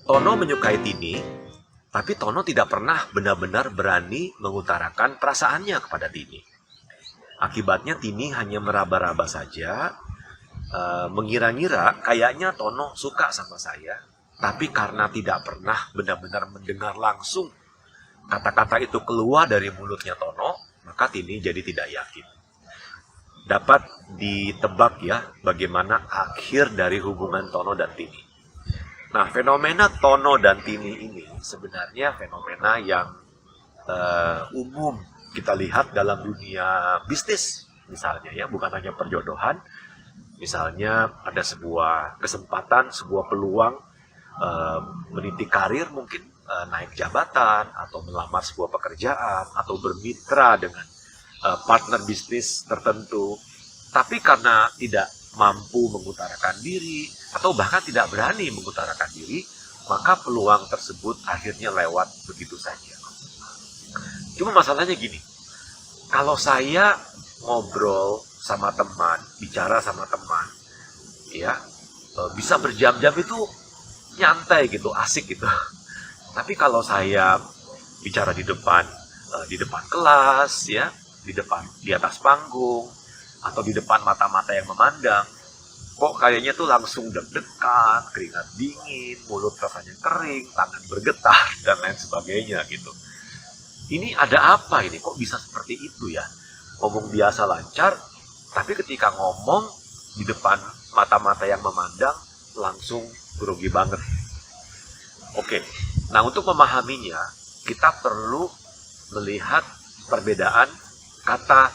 Tono menyukai Tini, tapi Tono tidak pernah benar-benar berani mengutarakan perasaannya kepada Tini. Akibatnya Tini hanya meraba-raba saja, mengira-ngira kayaknya Tono suka sama saya, tapi karena tidak pernah benar-benar mendengar langsung kata-kata itu keluar dari mulutnya Tono, maka Tini jadi tidak yakin. Dapat ditebak ya bagaimana akhir dari hubungan Tono dan Tini. Nah, fenomena Tono dan Tini ini sebenarnya fenomena yang umum kita lihat dalam dunia bisnis misalnya ya, bukan hanya perjodohan. Misalnya ada sebuah kesempatan, sebuah peluang meniti karir, mungkin naik jabatan atau melamar sebuah pekerjaan atau bermitra dengan partner bisnis tertentu. Tapi karena tidak mampu mengutarakan diri atau bahkan tidak berani mengutarakan diri, maka peluang tersebut akhirnya lewat begitu saja. Cuma masalahnya gini, kalau saya ngobrol sama teman, bicara sama teman, ya bisa berjam-jam itu nyantai gitu, asik gitu. Tapi kalau saya bicara di depan kelas, ya, di atas panggung, atau di depan mata-mata yang memandang, kok kayaknya tuh langsung deg-degan, keringat dingin, mulut rasanya kering, tangan bergetar, dan lain sebagainya gitu. Ini ada apa ini? Kok bisa seperti itu ya? Ngomong biasa lancar, tapi ketika ngomong di depan mata-mata yang memandang, langsung grogi banget. Oke, nah untuk memahaminya, kita perlu melihat perbedaan kata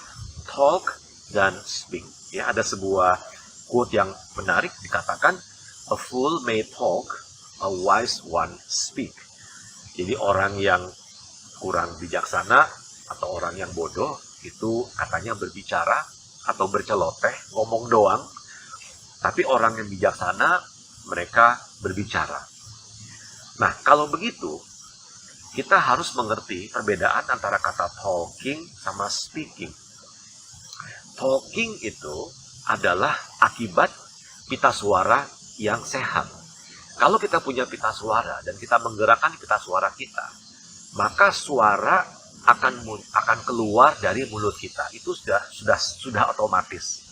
talk dan speak. Ya, ada sebuah quote yang menarik dikatakan, a fool may talk, a wise one speak. Jadi orang yang kurang bijaksana atau orang yang bodoh itu katanya berbicara atau berceloteh, ngomong doang. Tapi orang yang bijaksana mereka berbicara. Nah, kalau begitu kita harus mengerti perbedaan antara kata talking sama speaking. Talking itu adalah akibat pita suara yang sehat. Kalau kita punya pita suara dan kita menggerakkan pita suara kita, maka suara akan keluar dari mulut kita. Itu sudah otomatis.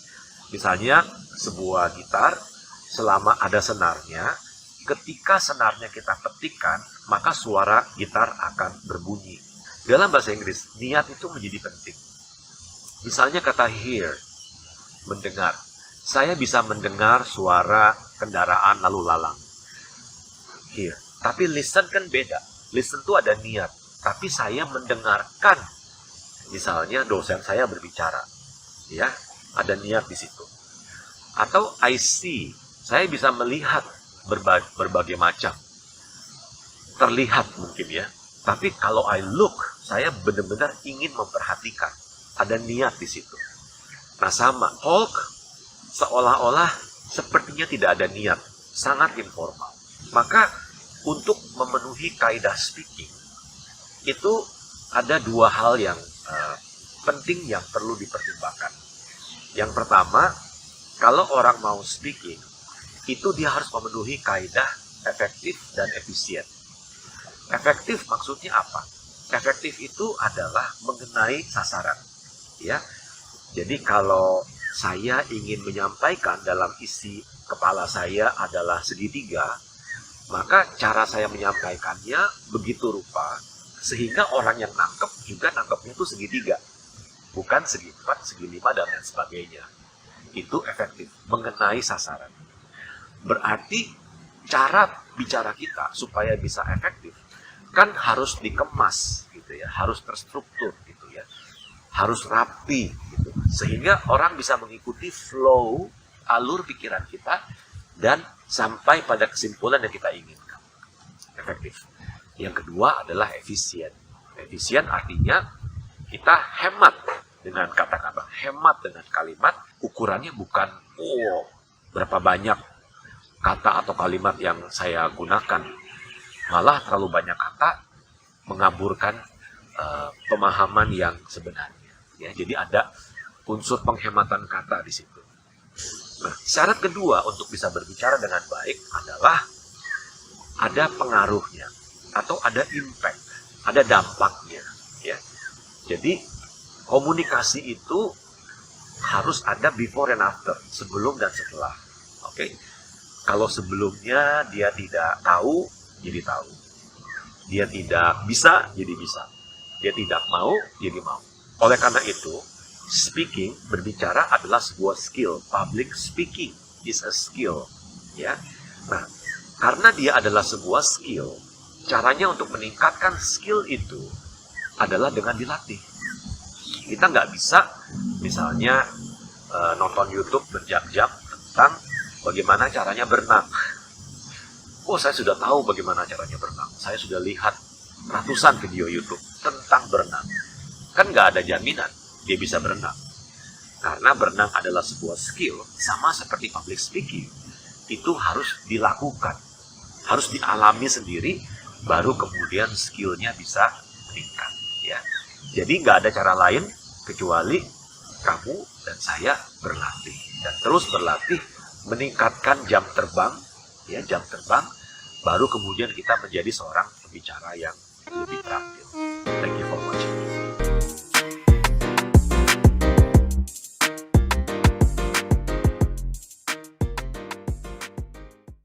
Misalnya sebuah gitar, selama ada senarnya, ketika senarnya kita petikkan, maka suara gitar akan berbunyi. Dalam bahasa Inggris, niat itu menjadi penting. Misalnya kata hear, mendengar. Saya bisa mendengar suara kendaraan lalu lalang. Hear. Tapi listen kan beda. Listen itu ada niat. Tapi saya mendengarkan. Misalnya dosen saya berbicara. Ya, ada niat di situ. Atau I see. Saya bisa melihat berbagai macam. Terlihat mungkin ya. Tapi kalau I look, saya benar-benar ingin memperhatikan. Ada niat di situ. Nah sama, talk seolah-olah sepertinya tidak ada niat, sangat informal. Maka untuk memenuhi kaidah speaking, itu ada dua hal yang penting yang perlu dipertimbangkan. Yang pertama, kalau orang mau speaking, itu dia harus memenuhi kaidah efektif dan efisien. Efektif maksudnya apa? Efektif itu adalah mengenai sasaran. Ya, jadi kalau saya ingin menyampaikan dalam isi kepala saya adalah segitiga, maka cara saya menyampaikannya begitu rupa sehingga orang yang nangkep juga nangkepnya itu segitiga, bukan segi 4, segi 5 dan lain sebagainya. Itu efektif, mengenai sasaran. Berarti cara bicara kita supaya bisa efektif kan harus dikemas gitu ya, harus terstruktur gitu ya. Harus rapi gitu. Sehingga orang bisa mengikuti flow alur pikiran kita dan sampai pada kesimpulan yang kita inginkan. Efektif. Yang kedua adalah efisien. Efisien artinya kita hemat dengan kata-kata, hemat dengan kalimat. Ukurannya bukan berapa banyak kata atau kalimat yang saya gunakan. Malah terlalu banyak kata mengaburkan pemahaman yang sebenarnya. Ya, jadi ada unsur penghematan kata di situ. Nah, syarat kedua untuk bisa berbicara dengan baik adalah ada pengaruhnya atau ada impact, ada dampaknya, ya. Jadi komunikasi itu harus ada before and after, sebelum dan setelah. Oke. Kalau sebelumnya dia tidak tahu, jadi tahu. Dia tidak bisa, jadi bisa. Dia tidak mau, jadi mau. Oleh karena itu, speaking, berbicara adalah sebuah skill. Public speaking is a skill, ya. Nah, karena dia adalah sebuah skill, caranya untuk meningkatkan skill itu adalah dengan dilatih. Kita nggak bisa, misalnya, nonton YouTube berjam-jam tentang bagaimana caranya berenang. Oh, saya sudah tahu bagaimana caranya berenang. Saya sudah lihat ratusan video YouTube tentang berenang. Kan nggak ada jaminan dia bisa berenang. Karena berenang adalah sebuah skill, sama seperti public speaking. Itu harus dilakukan. Harus dialami sendiri, baru kemudian skillnya bisa meningkat. Ya. Jadi nggak ada cara lain kecuali kamu dan saya berlatih. Dan terus berlatih, meningkatkan jam terbang, ya, jam terbang, baru kemudian kita menjadi seorang pembicara yang lebih terampil.